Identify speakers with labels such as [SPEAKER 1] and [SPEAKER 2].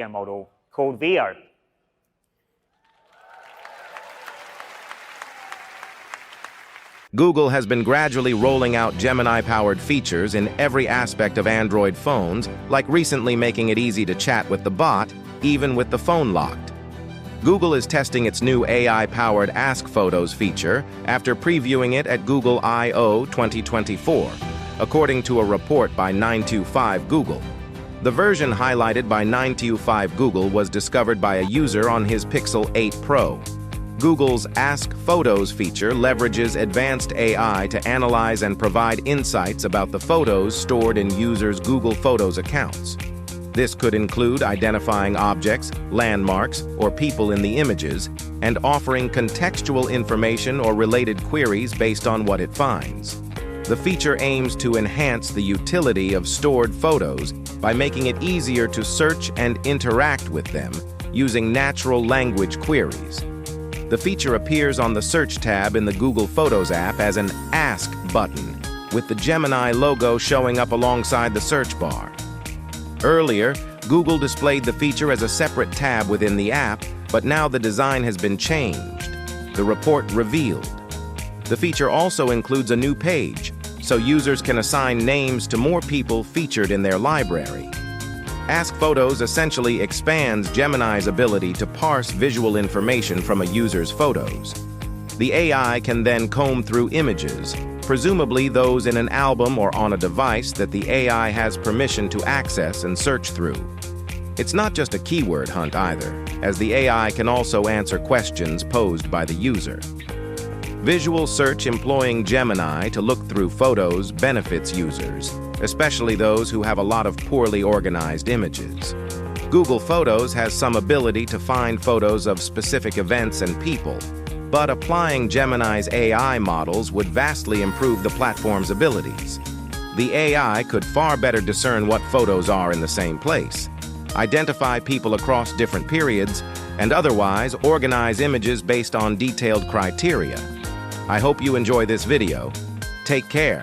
[SPEAKER 1] model called VO.
[SPEAKER 2] Google has been gradually rolling out Gemini-powered features in every aspect of Android phones, like recently making it easy to chat with the bot, even with the phone locked. Google is testing its new AI-powered Ask Photos feature after previewing it at Google I/O 2024, according to a report by 925 Google. The version highlighted by 925 Google was discovered by a user on his Pixel 8 Pro. Google's Ask Photos feature leverages advanced AI to analyze and provide insights about the photos stored in users' Google Photos accounts. This could include identifying objects, landmarks, or people in the images, and offering contextual information or related queries based on what it finds. The feature aims to enhance the utility of stored photos by making it easier to search and interact with them using natural language queries. The feature appears on the Search tab in the Google Photos app as an Ask button, with the Gemini logo showing up alongside the search bar. Earlier, Google displayed the feature as a separate tab within the app, but now the design has been changed. The report revealed. The feature also includes a new page, so users can assign names to more people featured in their library. Ask Photos essentially expands Gemini's ability to parse visual information from a user's photos. The AI can then comb through images, presumably those in an album or on a device that the AI has permission to access and search through. It's not just a keyword hunt either, as the AI can also answer questions posed by the user. Visual search employing Gemini to look through photos benefits users, especially those who have a lot of poorly organized images. Google Photos has some ability to find photos of specific events and people, but applying Gemini's AI models would vastly improve the platform's abilities. The AI could far better discern what photos are in the same place, identify people across different periods, and otherwise organize images based on detailed criteria. I hope you enjoy this video. Take care.